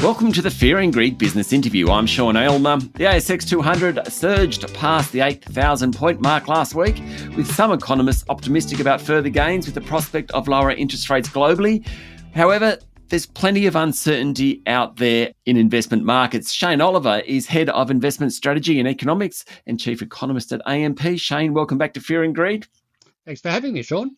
Welcome to the Fear and Greed Business Interview. I'm Sean Aylmer. The ASX200 surged past the 8,000 point mark last week, with some economists optimistic about further gains with the prospect of lower interest rates globally. However, there's plenty of uncertainty out there in investment markets. Shane Oliver is Head of Investment Strategy and Economics and Chief Economist at AMP. Shane, welcome back to Fear and Greed. Thanks for having me, Sean.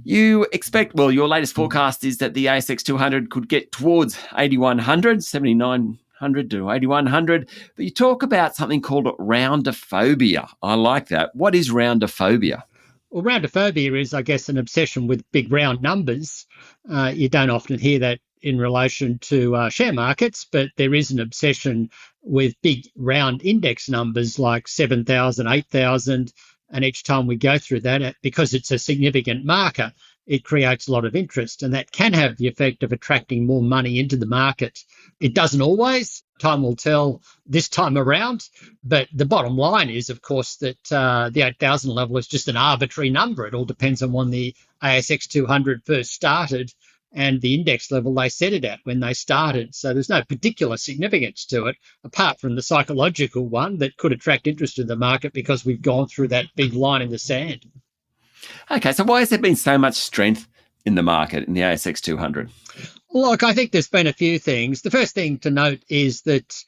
You expect, your latest forecast is that the ASX 200 could get towards 8,100, 7,900 to 8,100, but you talk about something called roundophobia. I like that. What is roundophobia? Well, roundophobia is, I guess, an obsession with big round numbers. You don't often hear that in relation to share markets, but there is an obsession with big round index numbers like 7,000, 8,000. And each time we go through that, because it's a significant marker, it creates a lot of interest. And that can have the effect of attracting more money into the market. It doesn't always. Time will tell this time around. But the bottom line is, of course, that the 8,000 level is just an arbitrary number. It all depends on when the ASX 200 first started and the index level they set it at when they started. So there's no particular significance to it, apart from the psychological one that could attract interest in the market because we've gone through that big line in the sand. Okay, so why has there been so much strength in the market in the ASX 200? Look, I think there's been a few things. The first thing to note is that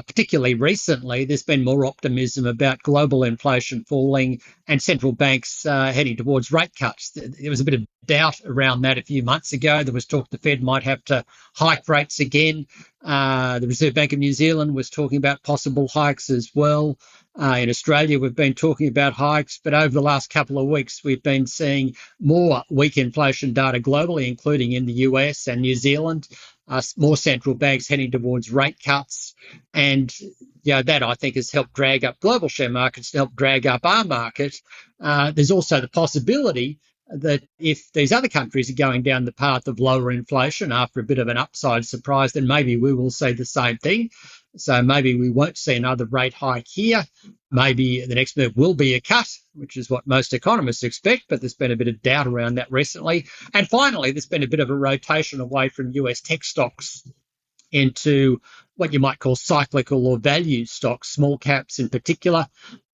particularly recently, there's been more optimism about global inflation falling and central banks heading towards rate cuts. There was a bit of doubt around that a few months ago. There was talk the Fed might have to hike rates again. The Reserve Bank of New Zealand was talking about possible hikes as well. In Australia, we've been talking about hikes, but over the last couple of weeks, we've been seeing more weak inflation data globally, including in the US and New Zealand, more central banks heading towards rate cuts. And that, I think, has helped drag up global share markets, to help drag up our market. There's also the possibility that if these other countries are going down the path of lower inflation after a bit of an upside surprise, then maybe we will see the same thing. So maybe we won't see another rate hike here. Maybe the next move will be a cut, which is what most economists expect, but there's been a bit of doubt around that recently. And finally, there's been a bit of a rotation away from US tech stocks into what you might call cyclical or value stocks, small caps in particular.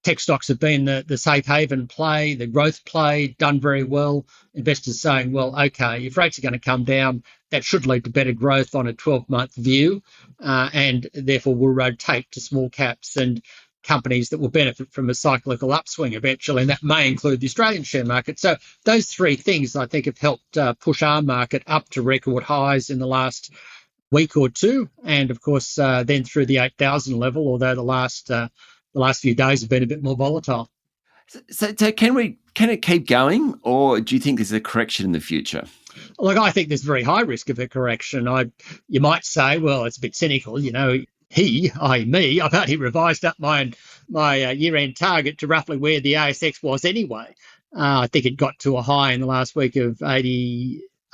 Tech stocks have been the safe haven play, the growth play, done very well. Investors saying, well, okay, if rates are going to come down, that should lead to better growth on a 12-month view, and therefore will rotate to small caps and companies that will benefit from a cyclical upswing eventually, and that may include the Australian share market. So those three things, I think, have helped push our market up to record highs in the last week or two, and of course then through the 8,000 level, although the last few days have been a bit more volatile. So can it keep going, or do you think there's a correction in the future? Look, I think there's very high risk of a correction. You might say, well, it's a bit cynical, me, I've only revised up my year-end target to roughly where the ASX was anyway. I think it got to a high in the last week of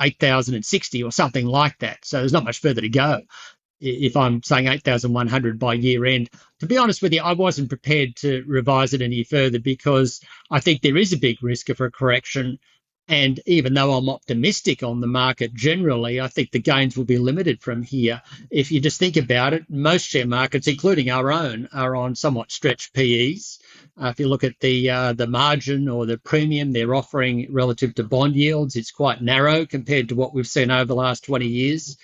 8,060 or something like that. So there's not much further to go. If I'm saying 8,100 by year end, to be honest with you, I wasn't prepared to revise it any further because I think there is a big risk of a correction. And even though I'm optimistic on the market generally, I think the gains will be limited from here. If you just think about it, most share markets, including our own, are on somewhat stretched PEs. If you look at the margin or the premium they're offering relative to bond yields, it's quite narrow compared to what we've seen over the last 20 years.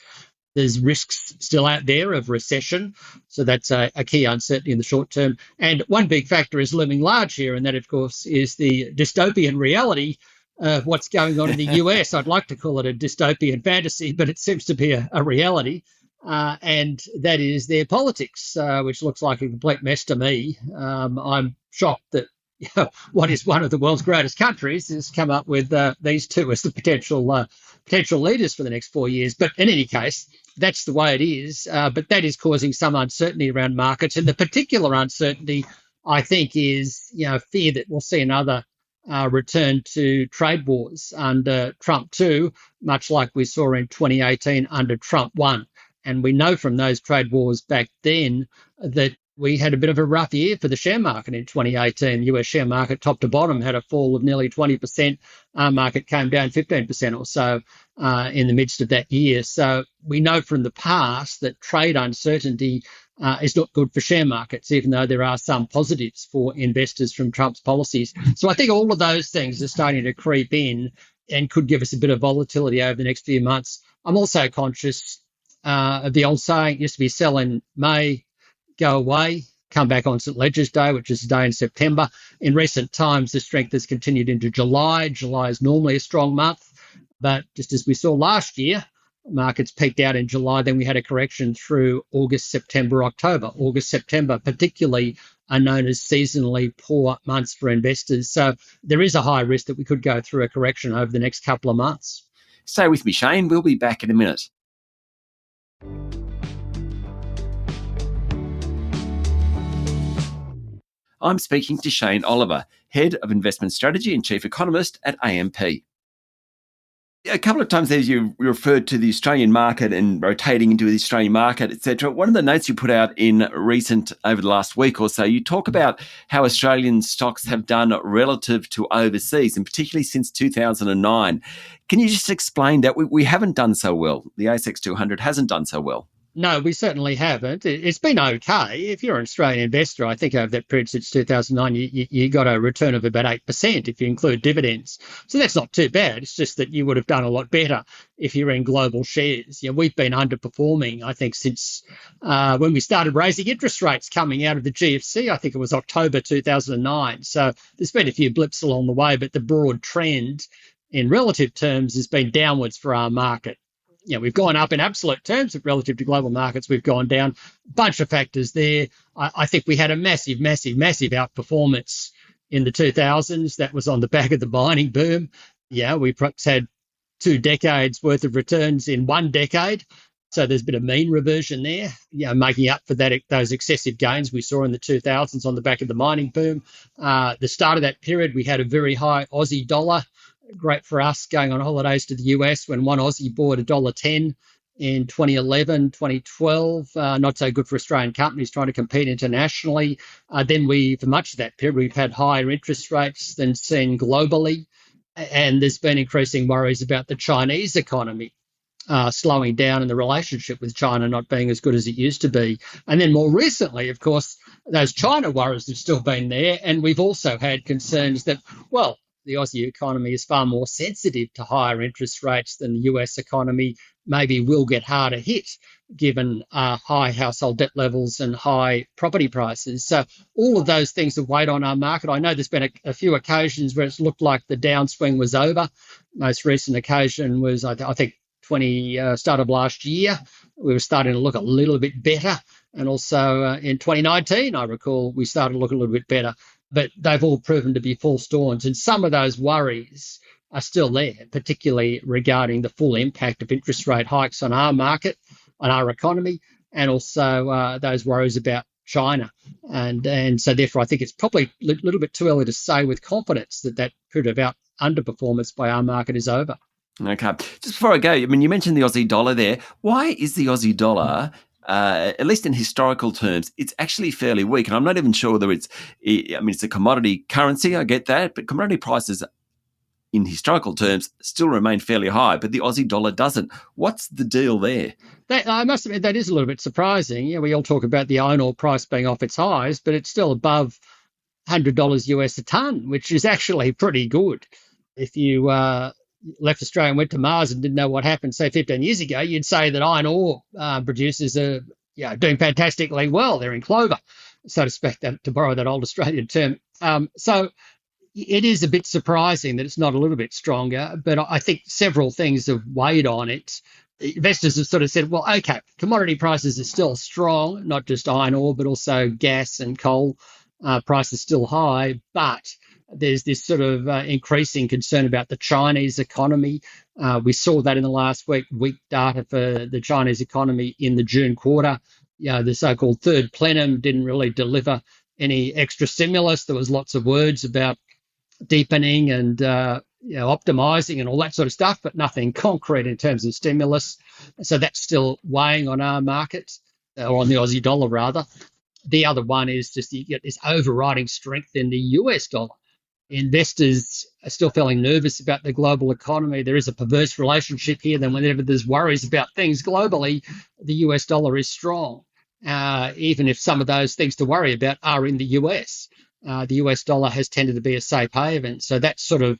There's risks still out there of recession, so that's a key uncertainty in the short term. And one big factor is looming large here, and that, of course, is the dystopian reality of what's going on in the US. I'd like to call it a dystopian fantasy, but it seems to be a reality, and that is their politics, which looks like a complete mess to me. I'm shocked that what is one of the world's greatest countries has come up with these two as the potential leaders for the next 4 years. But in any case, that's the way it is. But that is causing some uncertainty around markets. And the particular uncertainty, I think, is fear that we'll see another return to trade wars under Trump 2, much like we saw in 2018 under Trump 1. And we know from those trade wars back then that we had a bit of a rough year for the share market in 2018. The US share market, top to bottom, had a fall of nearly 20%. Our market came down 15% or so. in the midst of that year. So we know from the past that trade uncertainty is not good for share markets, even though there are some positives for investors from Trump's policies. So I think all of those things are starting to creep in and could give us a bit of volatility over the next few months. I'm also conscious of the old saying, it used to be sell in May, go away, come back on St. Leger's Day, which is a day in September. In recent times, the strength has continued into July. July is normally a strong month, but just as we saw last year, markets peaked out in July, then we had a correction through August, September, October. August, September particularly are known as seasonally poor months for investors. So there is a high risk that we could go through a correction over the next couple of months. Stay with me, Shane. We'll be back in a minute. I'm speaking to Shane Oliver, Head of Investment Strategy and Chief Economist at AMP. A couple of times there you referred to the Australian market and rotating into the Australian market, etc. One of the notes you put out over the last week or so, you talk about how Australian stocks have done relative to overseas, and particularly since 2009. Can you just explain that? We haven't done so well. The ASX200 hasn't done so well. No, we certainly haven't. It's been okay. If you're an Australian investor, I think over that period since 2009, you got a return of about 8% if you include dividends. So that's not too bad. It's just that you would have done a lot better if you're in global shares. We've been underperforming, I think, since when we started raising interest rates coming out of the GFC. I think it was October 2009. So there's been a few blips along the way, but the broad trend in relative terms has been downwards for our market. We've gone up in absolute terms relative to global markets. We've gone down. Bunch of factors there. I think we had a massive outperformance in the 2000s. That was on the back of the mining boom. We perhaps had 2 decades worth of returns in 1 decade. So there's been a mean reversion there, making up for those excessive gains we saw in the 2000s on the back of the mining boom. The start of that period, we had a very high Aussie dollar. Great for us going on holidays to the US when one Aussie bought $1.10 in 2011, 2012. Not so good for Australian companies trying to compete internationally. Then for much of that period, we've had higher interest rates than seen globally. And there's been increasing worries about the Chinese economy slowing down and the relationship with China not being as good as it used to be. And then more recently, of course, those China worries have still been there. And we've also had concerns that, the Aussie economy is far more sensitive to higher interest rates than the US economy, maybe will get harder hit given high household debt levels and high property prices. So all of those things have weighed on our market. I know there's been a few occasions where it's looked like the downswing was over. Most recent occasion was, I think, start of last year. We were starting to look a little bit better. And also in 2019, I recall, we started to look a little bit better. But they've all proven to be false dawns. And some of those worries are still there, particularly regarding the full impact of interest rate hikes on our market, on our economy, and also those worries about China. And so therefore, I think it's probably a little bit too early to say with confidence that period of underperformance by our market is over. Okay. Just before I go, you mentioned the Aussie dollar there. Why is the Aussie dollar, at least in historical terms, it's actually fairly weak? And I'm not even sure whether it's a commodity currency, I get that, but commodity prices in historical terms still remain fairly high, but the Aussie dollar doesn't. What's the deal there? I must admit, that is a little bit surprising. We all talk about the iron ore price being off its highs, but it's still above $100 US a tonne, which is actually pretty good. If you left Australia and went to Mars and didn't know what happened, say, 15 years ago, you'd say that iron ore producers are doing fantastically well. They're in clover, so to speak, to borrow that old Australian term. So it is a bit surprising that it's not a little bit stronger, but I think several things have weighed on it. Investors have sort of said, well, okay, commodity prices are still strong, not just iron ore, but also gas and coal prices still high, but there's this sort of increasing concern about the Chinese economy. We saw that in the last week data for the Chinese economy in the June quarter. The so-called third plenum didn't really deliver any extra stimulus. There was lots of words about deepening and optimizing and all that sort of stuff, but nothing concrete in terms of stimulus. So that's still weighing on our market, or on the Aussie dollar rather. The other one is just you get this overriding strength in the US dollar. Investors are still feeling nervous about the global economy. There is a perverse relationship here. Then whenever there's worries about things globally, the US dollar is strong, even if some of those things to worry about are in the US. The US dollar has tended to be a safe haven. So that's sort of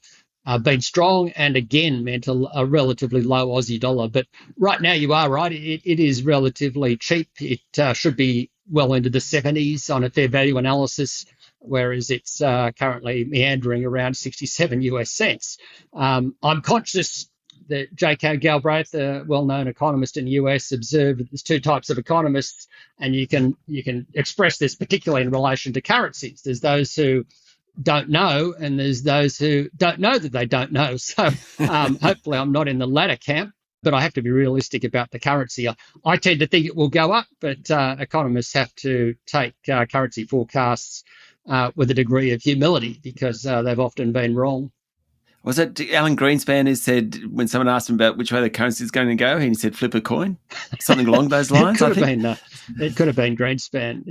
been strong and again meant a relatively low Aussie dollar. But right now you are right. It is relatively cheap. It should be well into the 70s on a fair value analysis, whereas it's currently meandering around 67 US cents. I'm conscious that J.K. Galbraith, a well-known economist in the US, observed that there's two types of economists, and you can express this particularly in relation to currencies. There's those who don't know, and there's those who don't know that they don't know. So hopefully I'm not in the latter camp, but I have to be realistic about the currency. I tend to think it will go up, but economists have to take currency forecasts with a degree of humility because they've often been wrong. Was it Alan Greenspan who said, when someone asked him about which way the currency is going to go, he said flip a coin? Something along those lines, it could have been Greenspan.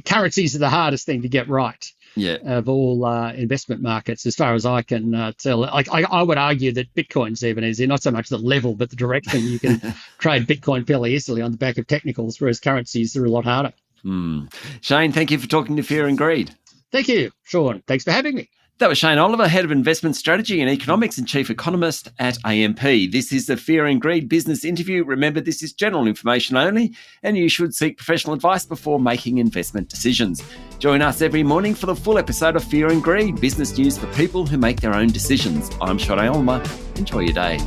Currencies are the hardest thing to get right. Yeah. Of all investment markets, as far as I can tell. I would argue that Bitcoin's even easier, not so much the level, but the direction. You can trade Bitcoin fairly easily on the back of technicals, whereas currencies are a lot harder. Shane, thank you for talking to Fear and Greed. Thank you, Sean. Thanks for having me. That was Shane Oliver, Head of Investment Strategy and Economics and Chief Economist at AMP. This is the Fear and Greed business interview. Remember, this is general information only, and you should seek professional advice before making investment decisions. Join us every morning for the full episode of Fear and Greed, business news for people who make their own decisions. I'm Sean Aylmer. Enjoy your day.